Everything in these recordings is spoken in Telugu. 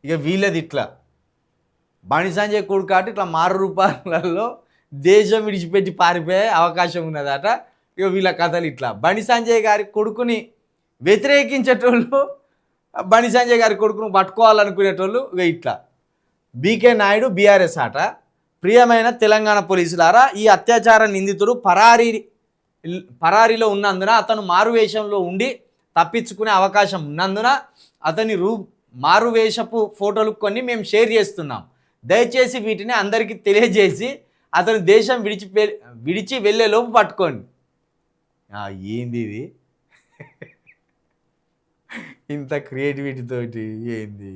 ఇక వీళ్ళది ఇట్లా బండి సంజయ్ కొడుకు కాబట్టి ఇట్లా మారు రూపాయలలో దేశం విడిచిపెట్టి పారిపోయే అవకాశం ఉన్నదట. ఇక వీళ్ళ కథలు ఇట్లా. బండి సంజయ్ గారి కొడుకుని వ్యతిరేకించేటోళ్ళు బండి సంజయ్ గారి కొడుకును పట్టుకోవాలనుకునేటోళ్ళు ఇక ఇట్లా. బీకే నాయుడు బీఆర్ఎస్ ఆట. ప్రియమైన తెలంగాణ పోలీసులారా, ఈ అత్యాచార నిందితుడు పరారీలో ఉన్నందున అతను మారువేషంలో ఉండి తప్పించుకునే అవకాశం ఉన్నందున అతని మారువేషపు ఫోటోలు కొన్ని మేము షేర్ చేస్తున్నాం. దయచేసి వీటిని అందరికీ తెలియజేసి అతను దేశం విడిచి వెళ్ళే లోపు పట్టుకోండి. ఏంది ఇది? ఇంత క్రియేటివిటీతోటి ఏంది?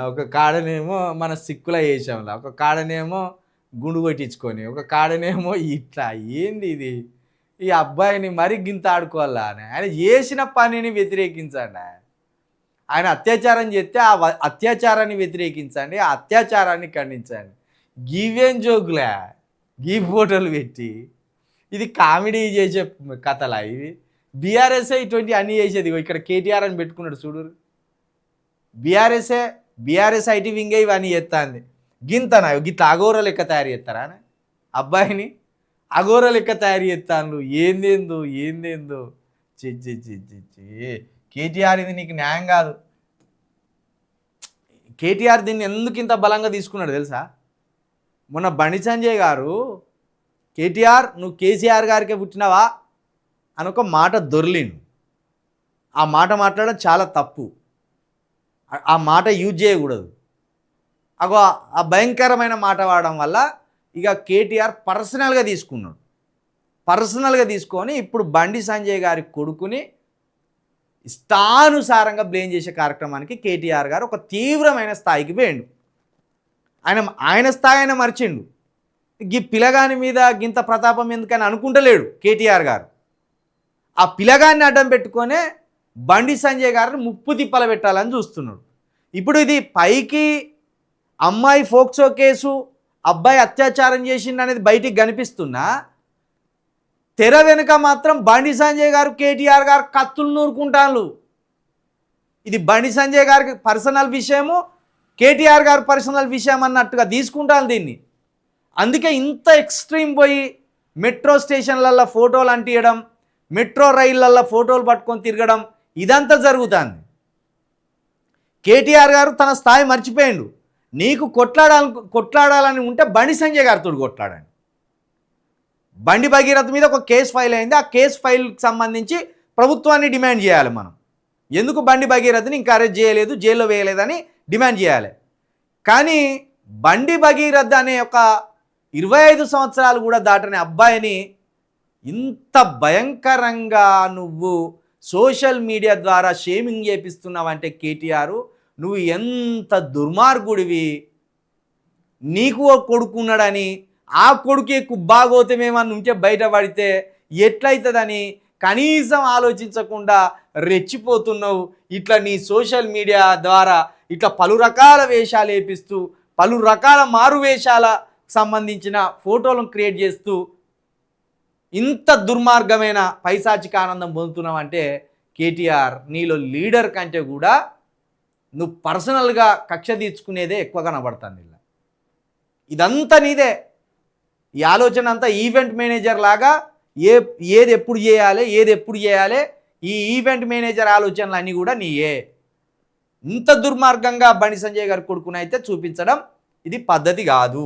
ఒక కాడనేమో మన సిక్కులా వేసాంలా, ఒక కాడనేమో గుండు కొట్టించుకొని, ఒక కాడనేమో ఇట్లా. ఏంది ఇది? ఈ అబ్బాయిని మరీ గింత ఆడుకోవాలా అని ఆయన చేసిన పనిని వ్యతిరేకించండి. ఆయన అత్యాచారం చేస్తే ఆ అత్యాచారాన్ని వ్యతిరేకించండి, ఆ అత్యాచారాన్ని ఖండించండి. గివేం జోకులే, గీ ఫోటోలు పెట్టి ఇది కామెడీ చేసే కథలా ఇవి? బీఆర్ఎస్ఏ ఇటువంటి అన్నీ చేసేది. ఇక్కడ కేటీఆర్ అని పెట్టుకున్నాడు చూడు. బీఆర్ఎస్ ఐటీ వింగే ఇవన్నీ చేస్తుంది. గింతనా గిట్ల అఘోర లెక్క తయారు చేస్తారా అబ్బాయిని? అఘోర లెక్క తయారు చేస్తాను. ఏందేందో కేటీఆర్ ఇది నీకు న్యాయం కాదు. కేటీఆర్ దీన్ని ఎందుకు ఇంత బలంగా తీసుకున్నాడు తెలుసా? మొన్న బండి సంజయ్ గారు కేటీఆర్ నువ్వు కేసీఆర్ గారికే పుట్టినవా అని ఒక మాట దొర్లిండు. ఆ మాట మాట్లాడడం చాలా తప్పు. ఆ మాట యూజ్ చేయకూడదు. అగో ఆ భయంకరమైన మాట వాడడం వల్ల ఇక కేటీఆర్ పర్సనల్గా తీసుకొని ఇప్పుడు బండి సంజయ్ గారి కొడుకుని ఇష్టానుసారంగా బ్లేమ్ చేసే కార్యక్రమానికి కేటీఆర్ గారు ఒక తీవ్రమైన స్థాయికి పోయిండు. ఆయన స్థాయి ఆయన మర్చిండు. ఈ పిల్లగాని మీద గింత ప్రతాపం ఎందుకని అనుకుంటలేడు కేటీఆర్ గారు. ఆ పిల్లగాన్ని అడ్డం పెట్టుకొనే బండి సంజయ్ గారిని ముప్పు తిప్పల పెట్టాలని చూస్తున్నాడు. ఇప్పుడు ఇది పైకి అమ్మాయి ఫోక్సో కేసు, అబ్బాయి అత్యాచారం చేసిండు అనేది బయటికి కనిపిస్తున్నా, తెర వెనుక మాత్రం బండి సంజయ్ గారు కేటీఆర్ గారు కత్తులు నూరుకుంటాను. ఇది బండి సంజయ్ గారికి పర్సనల్ విషయము, కేటీఆర్ గారు పర్సనల్ విషయం అన్నట్టుగా తీసుకుంటాను దీన్ని. అందుకే ఇంత ఎక్స్ట్రీమ్ పోయి మెట్రో స్టేషన్లల్లో ఫోటోలు అంటియడం, మెట్రో రైళ్ళల్లో ఫోటోలు పట్టుకొని తిరగడం ఇదంతా జరుగుతుంది. కేటీఆర్ గారు తన స్థాయి మర్చిపోయిండు. నీకు కొట్లాడాలని ఉంటే బండి సంజయ్ గారితో కొట్లాడండి. బండి భగీరథ మీద ఒక కేసు ఫైల్ అయింది. ఆ కేసు ఫైల్కి సంబంధించి ప్రభుత్వాన్ని డిమాండ్ చేయాలి మనం. ఎందుకు బండి భగీరథని ఇంకా అరెస్ట్ చేయలేదు, జైల్లో వేయలేదని డిమాండ్ చేయాలి. కానీ బండి భగీరథ అనే ఒక 25 సంవత్సరాలు కూడా దాటని అబ్బాయిని ఇంత భయంకరంగా నువ్వు సోషల్ మీడియా ద్వారా షేమింగ్ చేపిస్తున్నావంటే కేటీఆర్ నువ్వు ఎంత దుర్మార్గుడివి. నీకు ఓ కొడుకున్నాడని ఆ కొడుకే కుబ్బాగోతమేమన్నా ఉంటే బయటపడితే ఎట్లయితుందని కనీసం ఆలోచించకుండా రెచ్చిపోతున్నావు. ఇట్లా నీ సోషల్ మీడియా ద్వారా ఇట్లా పలు రకాల వేషాలు వేపిస్తూ పలు రకాల మారు వేషాల సంబంధించిన ఫోటోలను క్రియేట్ చేస్తూ ఇంత దుర్మార్గమైన పైశాచిక ఆనందం పొందుతున్నావంటే కేటీఆర్ నీలో లీడర్ కంటే కూడా నువ్వు పర్సనల్గా కక్ష తీర్చుకునేదే ఎక్కువ కనబడుతుంది. ఇదంతా నీదే. ఈ ఆలోచన అంతా ఈవెంట్ మేనేజర్ లాగా ఏది ఎప్పుడు చేయాలి ఈ ఈవెంట్ మేనేజర్ ఆలోచనలు అన్నీ కూడా నీయే. ఇంత దుర్మార్గంగా బండి సంజయ్ గారు కొడుకునైతే చూపించడం ఇది పద్ధతి కాదు.